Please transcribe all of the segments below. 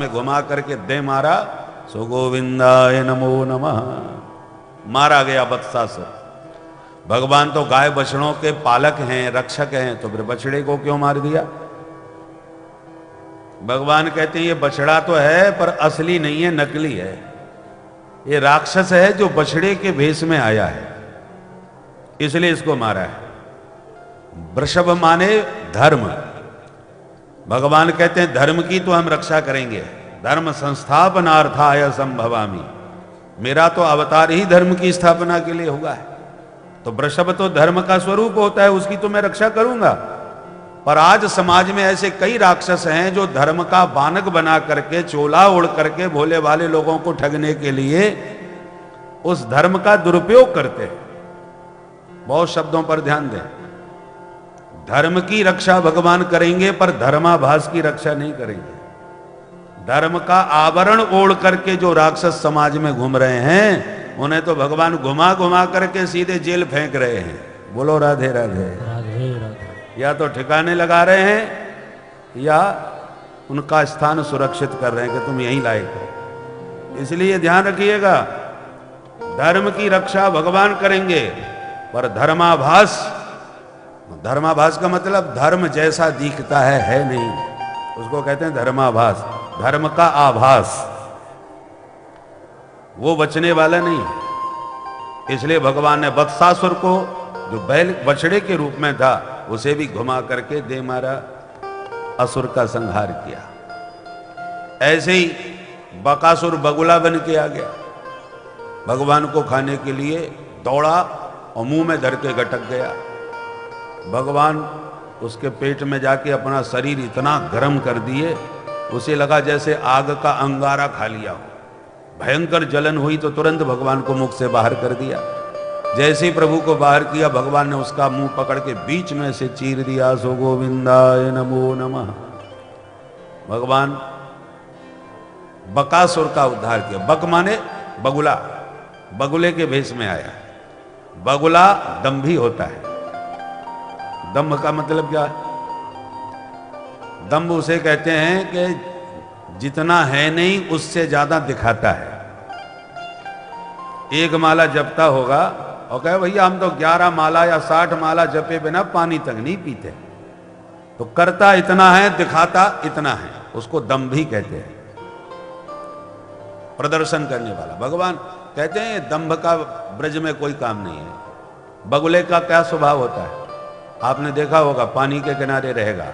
में घुमा करके दे मारा, सो गोविंदाय नमो नमः। मारा गया बत्सासुर। भगवान तो गाय बछड़ों के पालक हैं, रक्षक हैं, तो फिर बछड़े को क्यों मार दिया? भगवान कहते हैं ये बछड़ा तो है पर असली नहीं है, नकली है। ये राक्षस है जो बछड़े के भेष में आया है, इसलिए इसको मारा है। वृषभ माने धर्म। भगवान कहते हैं धर्म की तो हम रक्षा करेंगे, धर्म संस्थापनार्थाय संभवामि। मेरा तो अवतार ही धर्म की स्थापना के लिए हुआ है, तो वृषभ तो धर्म का स्वरूप होता है, उसकी तो मैं रक्षा करूंगा। पर आज समाज में ऐसे कई राक्षस हैं जो धर्म का बानक बना करके, चोला ओढ़ करके भोले भाले लोगों को ठगने के लिए उस धर्म का दुरुपयोग करते हैं। बहुत शब्दों पर ध्यान दें। धर्म की रक्षा भगवान करेंगे पर धर्माभास की रक्षा नहीं करेंगे। धर्म का आवरण ओढ़ करके जो राक्षस समाज में घूम रहे हैं, उन्हें तो भगवान घुमा घुमा करके सीधे जेल फेंक रहे हैं। बोलो राधे राधे। राधे राधे। या तो ठिकाने लगा रहे हैं या उनका स्थान सुरक्षित कर रहे हैं कि तुम यहीं लायक हो। इसलिए ध्यान रखिएगा, धर्म की रक्षा भगवान करेंगे पर धर्माभास, धर्माभास का मतलब धर्म जैसा दिखता है नहीं, उसको कहते हैं धर्माभास। धर्म का आभास वो बचने वाला नहीं। इसलिए भगवान ने वत्सासुर को, जो बैल बछड़े के रूप में था, उसे भी घुमा करके दे मारा, असुर का संहार किया। ऐसे ही बकासुर बगुला बन के आ गया, भगवान को खाने के लिए दौड़ा और मुंह में धर के गटक गया। भगवान उसके पेट में जाके अपना शरीर इतना गर्म कर दिए, उसे लगा जैसे आग का अंगारा खा लिया हो। भयंकर जलन हुई तो तुरंत भगवान को मुख से बाहर कर दिया। जैसे ही प्रभु को बाहर किया, भगवान ने उसका मुंह पकड़ के बीच में से चीर दिया। सो गोविंदाय नमो नमः। भगवान बकासुर का उद्धार किया। बक माने बगुला, बगुले के भेष में आया। बगुला दंभी होता है। दंभ का मतलब क्या है? दंभ उसे कहते हैं कि जितना है नहीं उससे ज्यादा दिखाता है। एक माला जपता होगा और कहे भैया हम तो 11 माला या 60 माला जपे बिना पानी तक नहीं पीते, तो करता इतना है, दिखाता इतना है, उसको दंभी कहते हैं, प्रदर्शन करने वाला। भगवान कहते हैं दंभ का ब्रज में कोई काम नहीं है। बगुले का क्या स्वभाव होता है? आपने देखा होगा, पानी के किनारे रहेगा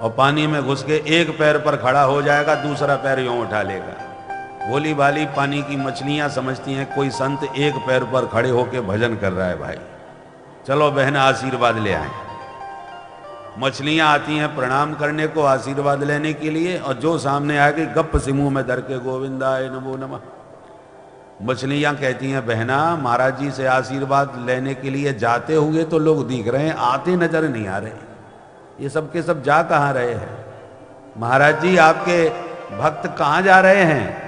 और पानी में घुस के एक पैर पर खड़ा हो जाएगा, दूसरा पैर यूं उठा लेगा। भोली भाली पानी की मछलियां समझती हैं कोई संत एक पैर पर खड़े होके भजन कर रहा है। भाई चलो बहन आशीर्वाद ले आए। मछलियां आती हैं प्रणाम करने को, आशीर्वाद लेने के लिए, और जो सामने आके गप से मुंह में धर के गोविंदाय नमो नमः। मछलियां कहती हैं बहना महाराज जी से आशीर्वाद लेने के लिए जाते हुए तो लोग दिख रहे हैं, आते नजर नहीं आ रहे। ये सब के सब जा कहाँ रहे हैं? महाराज जी आपके भक्त कहाँ जा रहे हैं?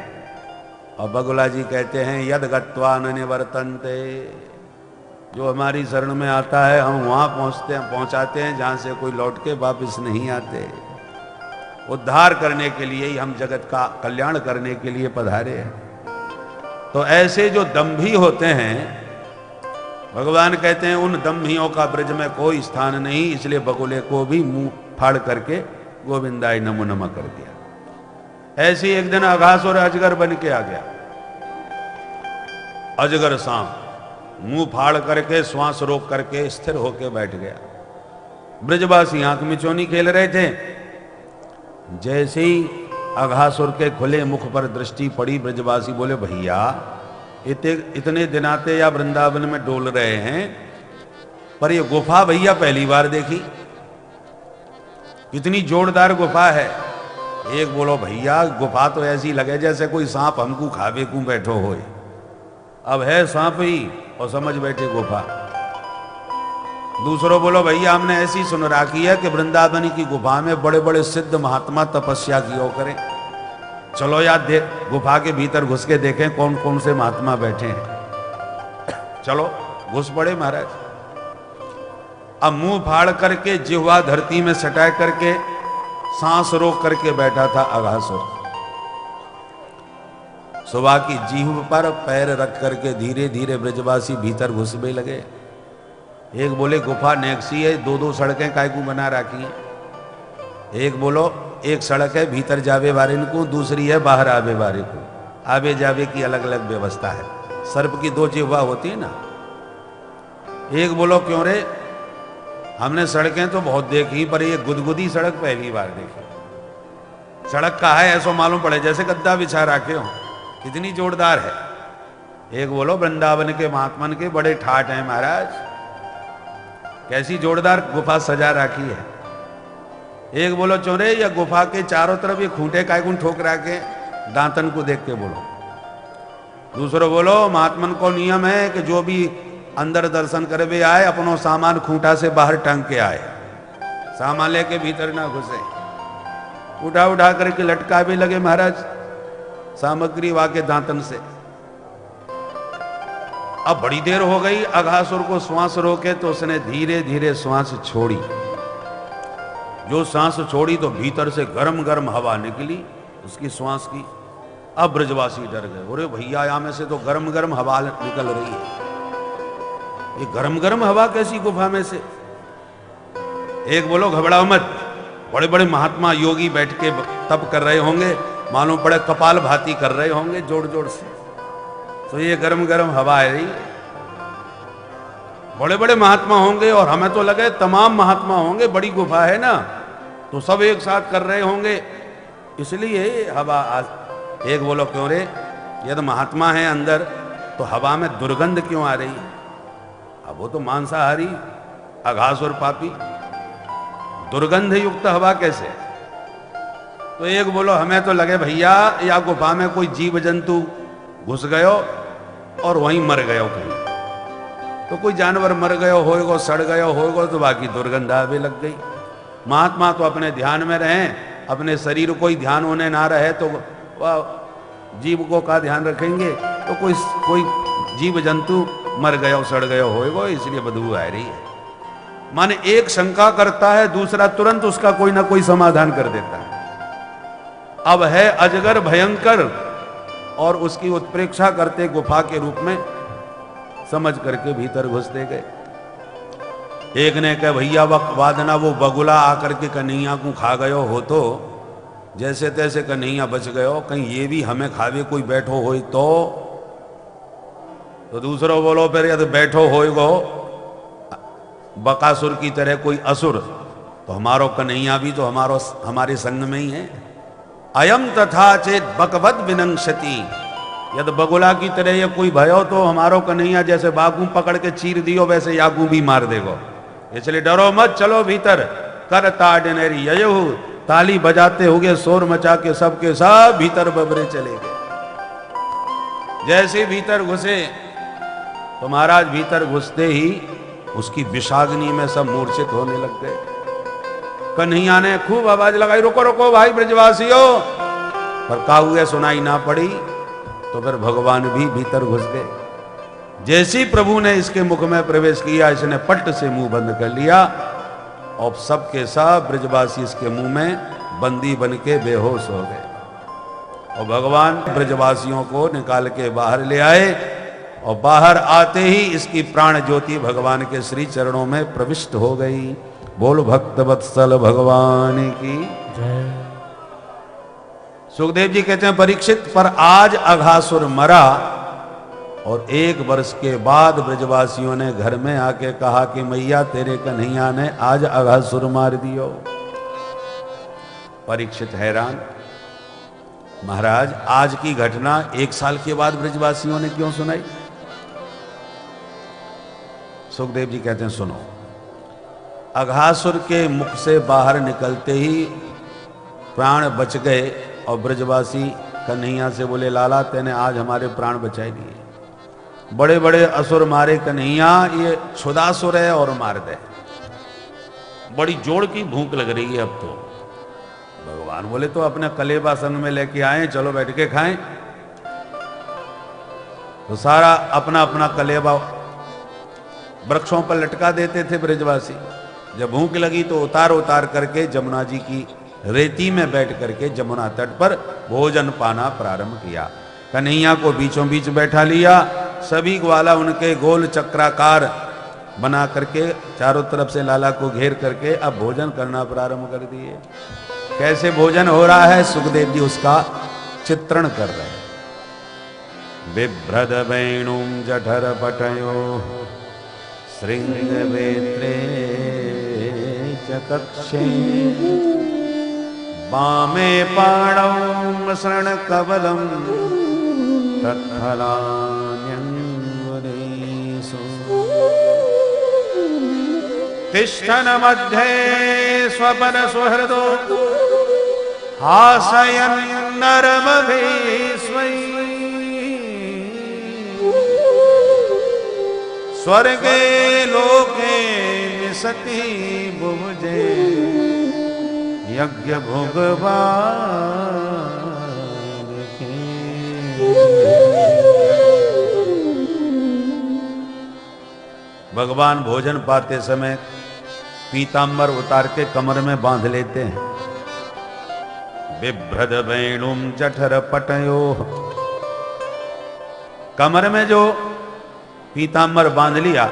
और बगुला जी कहते हैं यद गत्वा न निवर्तन्ते। जो हमारी शरण में आता है हम वहाँ पहुँचाते हैं जहाँ से कोई लौट के वापिस नहीं आते। उद्धार करने के लिए ही हम जगत का कल्याण करने के लिए पधारे हैं। तो ऐसे जो दंभी होते हैं, भगवान कहते हैं उन दंभियों का ब्रज में कोई स्थान नहीं, इसलिए बगुले को भी मुंह फाड़ करके गोविंदाय नमो नमः कर दिया। ऐसे एक दिन अघासुर अजगर बन के आ गया। अजगर सांप मुंह फाड़ करके श्वास रोक करके स्थिर होके बैठ गया। ब्रजवासी आंख मिचौनी खेल रहे थे। जैसे ही अघासुर के खुले मुख पर दृष्टि पड़ी, ब्रजवासी बोले भैया इतने दिनाते या वृंदावन में डोल रहे हैं, पर ये गुफा भैया पहली बार देखी। कितनी जोरदार गुफा है। एक बोलो भैया गुफा तो ऐसी लगे जैसे कोई सांप हमको खावे को बैठो होए। अब है सांप ही और समझ बैठे गुफा। दूसरों बोलो भैया हमने ऐसी सुन रखी है कि वृंदावन की गुफा में बड़े बड़े सिद्ध महात्मा तपस्या किया करें। चलो यार गुफा के भीतर घुस के देखें कौन कौन से महात्मा बैठे हैं। चलो घुस पड़े महाराज। अब मुंह फाड़ करके जिह्वा धरती में सटा करके सांस रोक करके बैठा था अघासुर। सुबह की जीभ पर पैर रख करके धीरे धीरे ब्रजवासी भीतर घुसने लगे। एक बोले गुफा नेक्सी है, दो दो सड़कें काय को बना रखी हैं। एक बोलो एक सड़क है भीतर जावे वाले को, दूसरी है बाहर आवे वाले को, आवे जावे की अलग अलग व्यवस्था है। सर्प की दो जिह्वा होती है ना। एक बोलो क्यों रे, हमने सड़कें तो बहुत देखी पर ये गुदगुदी सड़क पहली बार देखी। सड़क कहाँ है ऐसा मालूम पड़े जैसे गद्दा बिछा रखे हो, कितनी जोरदार है। एक बोलो वृंदावन के महात्मन के बड़े ठाट हैं महाराज, कैसी जोरदार गुफा सजा रखी है। एक बोलो चोरे या गुफा के चारों तरफ ये खूंटे काय गुण ठोक रखे, दांतन को देख के बोलो। दूसरो बोलो महात्मन को नियम है कि जो भी अंदर दर्शन करे आए अपनो सामान खूंटा से बाहर टांग के आए, सामान लेके भीतर ना घुसे। उठा उठा करके लटका भी लगे महाराज सामग्री वाके दांतन से। अब बड़ी देर हो गई, अघासुर को श्वास रोके तो उसने धीरे धीरे श्वास छोड़ी। जो सांस छोड़ी तो भीतर से गरम गरम हवा निकली उसकी श्वास की। अब ब्रजवासी डर गए, बोले भैया यहाँ में से तो गरम गरम हवा निकल रही है, ये गरम गरम हवा कैसी गुफा में से। एक बोलो घबराओ मत, बड़े बड़े महात्मा योगी बैठ के तप कर रहे होंगे, मालूम पड़े कपाल भाती कर रहे होंगे जोर जोर से, तो ये गरम गरम हवा है रही। बड़े बड़े महात्मा होंगे और हमें तो लगे तमाम महात्मा होंगे, बड़ी गुफा है ना तो सब एक साथ कर रहे होंगे इसलिए हवा आज। एक बोलो क्यों रे, यदि महात्मा है अंदर तो हवा में दुर्गंध क्यों आ रही है। अब वो तो मांसाहारी अघासुर पापी, दुर्गंध युक्त हवा कैसे। तो एक बोलो हमें तो लगे भैया या गुफा में कोई जीव जंतु घुस गयो और वहीं मर गयो कहीं, तो कोई जानवर मर गयो होएगो, सड़ गयो होएगो तो बाकी दुर्गंध आवे लग गई। महात्मा तो अपने ध्यान में रहें, अपने शरीर को ही ध्यान होने ना रहे तो जीव को का ध्यान रखेंगे। तो कोई जीव जंतु मर गयो सड़ गयो होएगो इसलिए बदबू आ रही है। माने एक शंका करता है दूसरा तुरंत उसका कोई ना कोई समाधान कर देता है। अब है अजगर भयंकर और उसकी उत्प्रेक्षा करते गुफा के रूप में समझ करके भीतर घुसते गए। एक ने कहा भैया वादना वो बगुला आकर के कन्हैया को खा गयो हो, तो जैसे तैसे कन्हैया बच गयो, कहीं ये भी हमें खावे कोई बैठो हो तो दूसरो बोलो फिर यदि बैठो होएगो बकासुर की तरह कोई असुर तो हमारो कन्हैया भी तो हमारे संग में ही है। अयम तथा चेत बकवत विनंशति, यदि बगुला की तरह ये कोई भयो तो हमारो कन्हैया जैसे बागू पकड़ के चीर दियो वैसे यागू भी मार देगो, इसलिए डरो मत, चलो भीतर। कर ताडनेरी ययहु, ताली बजाते हुए शोर मचा के सबके सब भीतर बबरे चले गए। जैसे भीतर घुसे तो महाराज भीतर घुसते ही उसकी विषाग्नि में सब मूर्छित होने लग गए। कन्हैया ने खूब आवाज लगाई, रोको रोको भाई ब्रजवासियों, पर का हुए सुनाई ना पड़ी। तो फिर भगवान भी भीतर घुस गए। जैसे ही प्रभु ने इसके मुख में प्रवेश किया इसने पट से मुंह बंद कर लिया और सबके सब ब्रजवासी इसके मुंह में बंदी बन के बेहोश हो गए। और भगवान ब्रजवासियों को निकाल के बाहर ले आए और बाहर आते ही इसकी प्राण ज्योति भगवान के श्री चरणों में प्रविष्ट हो गई। बोल भक्त वत्सल भगवान की जय। सुखदेव जी कहते हैं परीक्षित, पर आज अघासुर मरा और 1 वर्ष के बाद ब्रजवासियों ने घर में आके कहा कि मैया तेरे कन्हैया ने आज अघासुर मार दियो। परीक्षित हैरान, महाराज आज की घटना 1 साल के बाद ब्रजवासियों ने क्यों सुनाई। सुखदेव जी कहते हैं सुनो, अघासुर के मुख से बाहर निकलते ही प्राण बच गए और ब्रजवासी कन्हैया से बोले लाला तेने आज हमारे प्राण बचाए दिए। बड़े बड़े असुर मारे कन्हैया, ये क्षुधासुर है और मार दे। बड़ी जोड़ की भूख लग रही है अब तो। भगवान बोले तो अपने कलेबा संग में लेके आए, चलो बैठ के खाएं। तो सारा अपना अपना कलेबा वृक्षों पर लटका देते थे ब्रजवासी। जब भूख लगी तो उतार उतार करके जमुना जी की रेती में बैठ करके जमुना तट पर भोजन पाना प्रारंभ किया। कन्हैया को बीचों बीच बैठा लिया, सभी ग्वाला उनके गोल चक्राकार बना करके चारों तरफ से लाला को घेर करके अब भोजन करना प्रारंभ कर दिए। कैसे भोजन हो रहा है, सुखदेव जी उसका चित्रण कर रहे हैं। बिभ्रद वेणुं जठर पटयो श्रृंगवेत्रे च कक्षे वामे पाणौ शरण कवलं तत्फलान्यंगुलीषु तिष्ठन् मध्ये स्वपन सुहृदो हासयन् नरमभीष्मै स्वर्गे लोके निसति बुभुजे यज्ञ भोगवान के। भगवान भोजन पाते समय पीतांबर उतार के कमर में बांध लेते हैं। बिभ्रद वेणुं जठर पटयो, कमर में जो पीतांबर बांध लिया,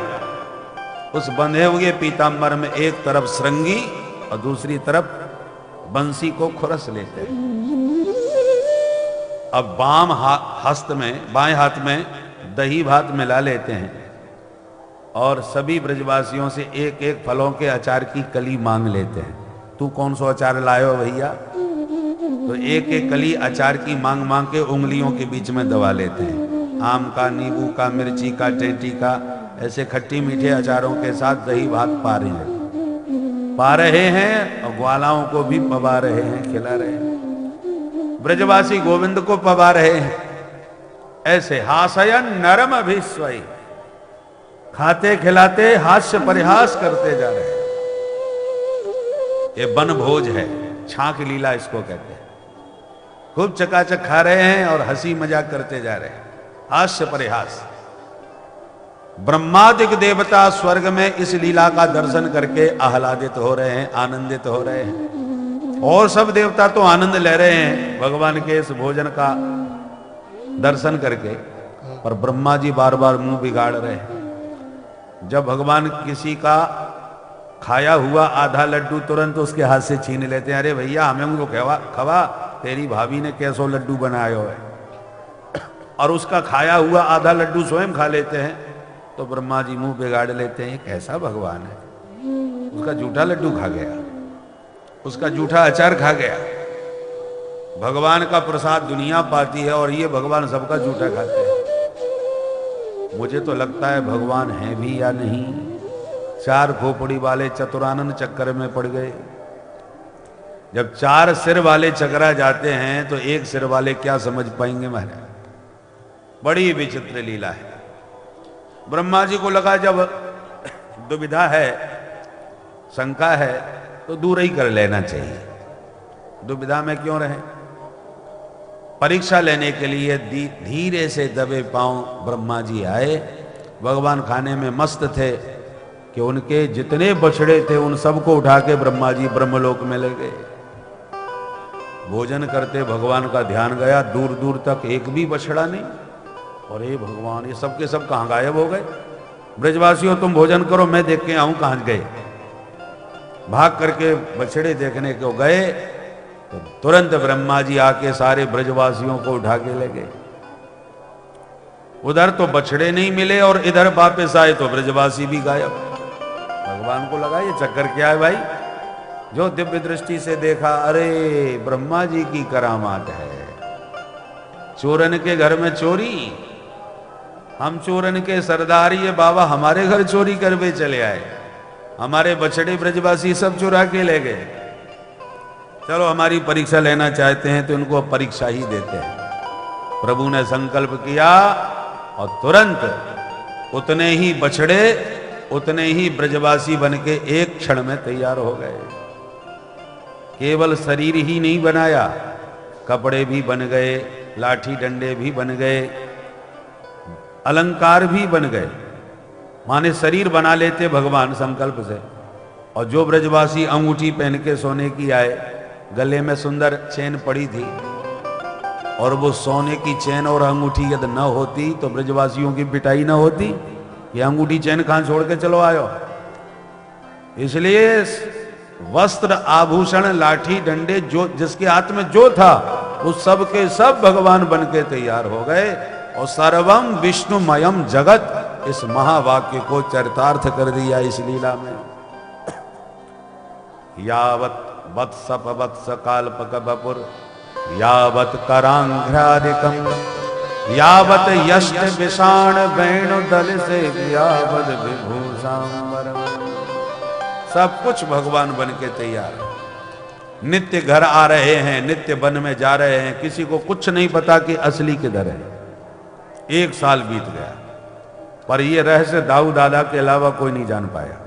उस बंधे हुए पीतांबर में एक तरफ श्रृंगी और दूसरी तरफ बंसी को खुरस लेते हैं। अब बाएं हाथ में दही भात मिला लेते हैं और सभी ब्रजवासियों से एक एक फलों के अचार की कली मांग लेते हैं। तू कौन सा अचार लायो भैया? तो एक एक कली अचार की मांग मांग के उंगलियों के बीच में दबा लेते हैं। आम का, नींबू का, मिर्ची का, टेंटी का, ऐसे खट्टी मीठे अचारों के साथ दही भात पा रहे हैं और ग्वालाओं को भी पवा रहे हैं, खिला रहे हैं। ब्रजवासी गोविंद को पवा रहे हैं। ऐसे हासयन नरम अभिस्वई, खाते खिलाते हास्य परिहास करते जा रहे हैं। ये वन भोज है, छाक लीला इसको कहते हैं। खूब चकाचक खा रहे हैं और हंसी मजाक करते जा रहे हैं, हास्य परिहास। ब्रह्मादिक देवता स्वर्ग में इस लीला का दर्शन करके आह्लादित हो रहे हैं, आनंदित हो रहे हैं। और सब देवता तो आनंद ले रहे हैं भगवान के इस भोजन का दर्शन करके, पर ब्रह्मा जी बार बार मुंह बिगाड़ रहे हैं। जब भगवान किसी का खाया हुआ आधा लड्डू तुरंत उसके हाथ से छीन लेते हैं। अरे भैया हमें उनको खवा, तेरी भाभी ने कैसो लड्डू बनाया है, और उसका खाया हुआ आधा लड्डू स्वयं खा लेते हैं। तो ब्रह्मा जी मुंह बिगाड़ लेते हैं, ये कैसा भगवान है? उसका जूठा लड्डू खा गया, उसका जूठा अचार खा गया। भगवान का प्रसाद दुनिया पाती है और ये भगवान सबका जूठा खाते हैं। मुझे तो लगता है भगवान है भी या नहीं। चार खोपड़ी वाले चतुरानन चक्कर में पड़ गए। जब चार सिर वाले चकरा जाते हैं तो एक सिर वाले क्या समझ पाएंगे महाराज? बड़ी विचित्र लीला है। ब्रह्मा जी को लगा जब दुविधा है, शंका है, तो दूर ही कर लेना चाहिए। दुविधा में क्यों रहे? परीक्षा लेने के लिए धीरे से दबे पांव ब्रह्मा जी आए। भगवान खाने में मस्त थे कि उनके जितने बछड़े थे उन सबको उठा के ब्रह्मा जी ब्रह्मलोक में ले गए। भोजन करते भगवान का ध्यान गया, दूर दूर तक एक भी बछड़ा नहीं। और हे भगवान, ये सब के सब कहां गायब हो गए? ब्रजवासियों तुम भोजन करो, मैं देख के आऊं कहां गए। भाग करके बछड़े देखने को गए तो तुरंत ब्रह्मा जी आके सारे ब्रजवासियों को उठा के ले गए। उधर तो बछड़े नहीं मिले और इधर वापस आए तो ब्रजवासी भी गायब। भगवान को लगा ये चक्कर क्या है भाई? जो दिव्य दृष्टि से देखा, अरे ब्रह्मा जी की करामात है। चोरन के घर में चोरी, हम चोरन के सरदार, ये बाबा हमारे घर चोरी करवे चले आए। हमारे बछड़े ब्रजवासी सब चुरा के ले गए। चलो हमारी परीक्षा लेना चाहते हैं तो इनको परीक्षा ही देते हैं। प्रभु ने संकल्प किया और तुरंत उतने ही बछड़े, उतने ही ब्रजवासी बन के एक क्षण में तैयार हो गए। केवल शरीर ही नहीं बनाया, कपड़े भी बन गए, लाठी डंडे भी बन गए, अलंकार भी बन गए। माने शरीर बना लेते भगवान संकल्प से। और जो ब्रजवासी अंगूठी पहन के सोने की आए, गले में सुंदर चेन पड़ी थी, और वो सोने की चैन और अंगूठी यदि न होती तो ब्रजवासियों की पिटाई न होती। ये अंगूठी चैन कहां छोड़ के चलो आयो। इसलिए वस्त्र आभूषण लाठी डंडे जो जिसके हाथ में जो था उस सब के सब भगवान बन के तैयार हो गए और सर्वम विष्णुमयम जगत इस महावाक्य को चरितार्थ कर दिया इस लीला में। यावत वत्सप वत्स काल्पक बपुर यावत करांघ्रादिकम यावत यष्ट विषाण वेणु दल से यावत विभूषांबरम। सब कुछ भगवान बन के तैयार है। नित्य घर आ रहे हैं, नित्य वन में जा रहे हैं, किसी को कुछ नहीं पता कि असली किधर है। 1 साल बीत गया पर यह रहस्य दाऊ दादा के अलावा कोई नहीं जान पाया।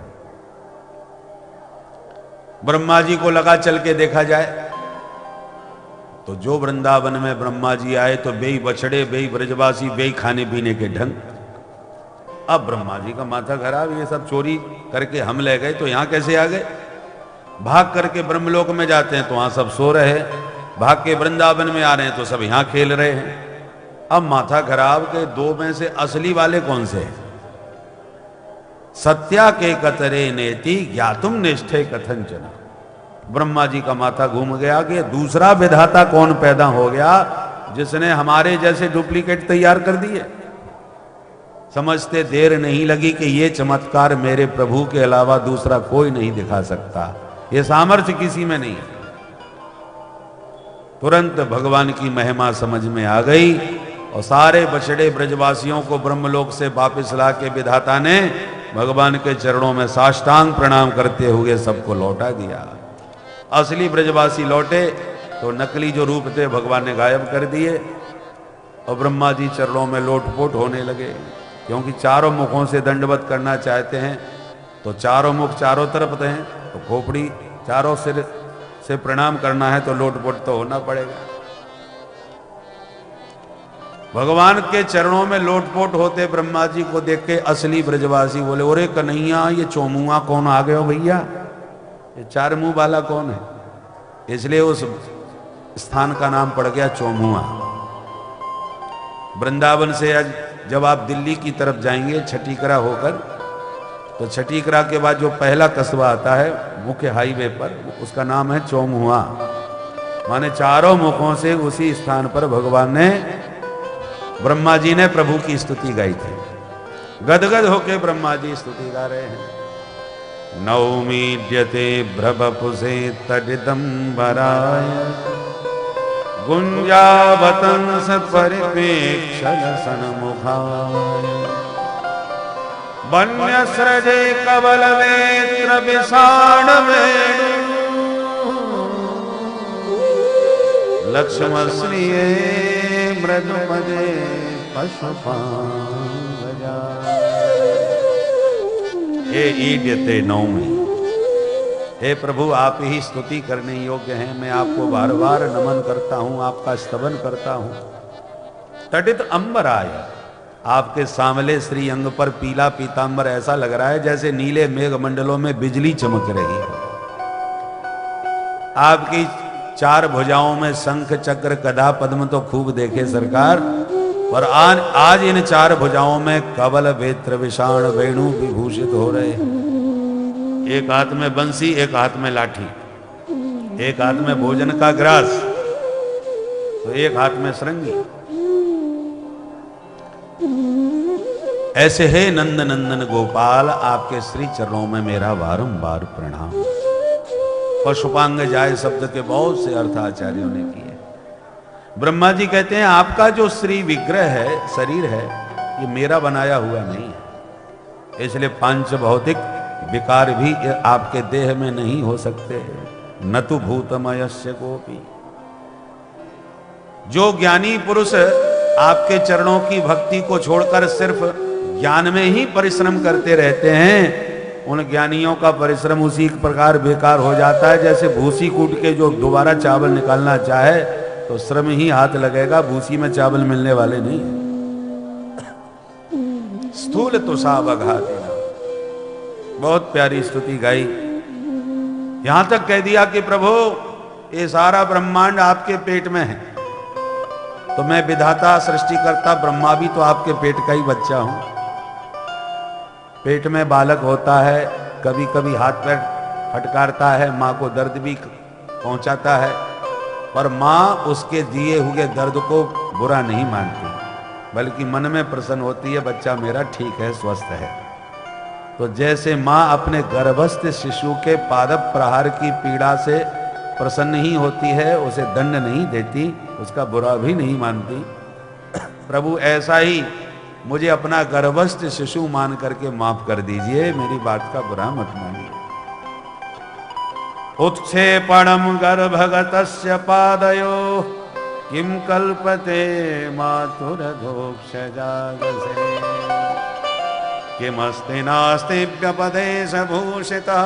ब्रह्मा जी को लगा चल के देखा जाए तो जो वृंदावन में ब्रह्मा जी आए तो बेई बछड़े बेई ब्रजवासी बेई खाने पीने के ढंग। अब ब्रह्मा जी का माथा खराब, ये सब चोरी करके हम ले गए तो यहां कैसे आ गए। भाग करके ब्रह्मलोक में जाते हैं तो वहां सब सो रहे हैं, भाग के वृंदावन में आ रहे हैं तो सब यहां खेल रहे हैं। अब माथा खराब के 2 में से असली वाले कौन से हैं। सत्या के कतरे नेति ज्ञातुम निष्ठे कथंचन। ब्रह्मा जी का माथा घूम गया कि दूसरा विधाता कौन पैदा हो गया जिसने हमारे जैसे डुप्लीकेट तैयार कर दिए। समझते देर नहीं लगी कि ये चमत्कार मेरे प्रभु के अलावा दूसरा कोई नहीं दिखा सकता, ये सामर्थ्य किसी में नहीं है। तुरंत भगवान की महिमा समझ में आ गई और सारे बछड़े ब्रजवासियों को ब्रह्मलोक से वापस ला के विधाता ने भगवान के चरणों में साष्टांग प्रणाम करते हुए सबको लौटा दिया। असली ब्रजवासी लौटे तो नकली जो रूप थे भगवान ने गायब कर दिए और ब्रह्मा जी चरणों में लोटपोट होने लगे। क्योंकि चारों मुखों से दंडवत करना चाहते हैं तो चारों मुख चारों तरफ हैं, तो खोपड़ी चारों सिर से प्रणाम करना है तो लोटपोट तो होना पड़ेगा। भगवान के चरणों में लोटपोट होते ब्रह्मा जी को देख के असली ब्रजवासी बोले, ओरे कन्हैया ये चोमुआ कौन आ गए हो भैया, ये 4 मुंह वाला कौन है। इसलिए उस स्थान का नाम पड़ गया चोमुआ। वृंदावन से आज जब आप दिल्ली की तरफ जाएंगे छठीकरा होकर, तो छठीकरा के बाद जो पहला कस्बा आता है मुख्य हाईवे पर, उसका नाम है चोमुआ। माने चारों मुखों से उसी स्थान पर भगवान ने ब्रह्मा जी ने प्रभु की स्तुति गाई थी। गदगद होके ब्रह्मा जी स्तुति गा रहे हैं। नौमीड्यते भ्रवपुषे तडिदंबराय गुंजावतंस परिपेक्षण सन्मुखाय वन्यस्रजे कवलवेत्र विषाण वेणु लक्ष्मश्रिये मृदुपदे पशुपांगजा। हे ईड्यते नौमी, हे प्रभु आप ही स्तुति करने योग्य हैं। मैं आपको बार बार नमन करता हूं, आपका स्तवन करता हूं। तटित अंबराय, आपके सांवले श्री अंग पर पीला पीतांबर ऐसा लग रहा है जैसे नीले मेघ मंडलों में बिजली चमक रही है। आपकी 4 भुजाओं में शंख चक्र गदा पद्म तो खूब देखे सरकार, पर आज इन 4 भुजाओं में कवल वेत्र विषाण वेणु विभूषित हो रहे हैं। एक हाथ में बंसी, एक हाथ में लाठी, एक हाथ में भोजन का ग्रास, तो एक हाथ में श्रृंगी। ऐसे है नंद नंदन गोपाल, आपके श्री चरणों में मेरा बारंबार प्रणाम। पशुपांग जाए शब्द के बहुत से अर्थ आचार्यों ने किए। ब्रह्मा जी कहते हैं आपका जो श्री विग्रह है, शरीर है, ये मेरा बनाया हुआ नहीं है, इसलिए 5 भौतिक विकार भी आपके देह में नहीं हो सकते। न तो भूतमयस्य कोपी। जो ज्ञानी पुरुष आपके चरणों की भक्ति को छोड़कर सिर्फ ज्ञान में ही परिश्रम करते रहते हैं, उन ज्ञानियों का परिश्रम उसी प्रकार बेकार हो जाता है जैसे भूसी कूट के जो दोबारा चावल निकालना चाहे तो श्रम ही हाथ लगेगा, भूसी में चावल मिलने वाले नहीं। स्थूल तो सावघा देना। बहुत प्यारी स्तुति गाई। यहां तक कह दिया कि प्रभु ये सारा ब्रह्मांड आपके पेट में है, तो मैं विधाता सृष्टिकर्ता ब्रह्मा भी तो आपके पेट का ही बच्चा हूं। पेट में बालक होता है, कभी कभी हाथ पैर फटकारता है, माँ को दर्द भी पहुंचाता है, पर माँ उसके दिए हुए दर्द को बुरा नहीं मानती, बल्कि मन में प्रसन्न होती है, बच्चा मेरा ठीक है, स्वस्थ है। तो जैसे माँ अपने गर्भस्थ शिशु के पाद प्रहार की पीड़ा से प्रसन्न ही होती है, उसे दंड नहीं देती, उसका बुरा भी नहीं मानती, प्रभु ऐसा ही मुझे अपना गर्भस्थ शिशु मान करके माफ कर दीजिए, मेरी बात का बुरा मत मानिए। उत्क्षेपणम गर्भगतस्य पादयो किम कल्पते मातुरघोक्षजागसे किमस्ति नास्ति व्यपदेशभूषितः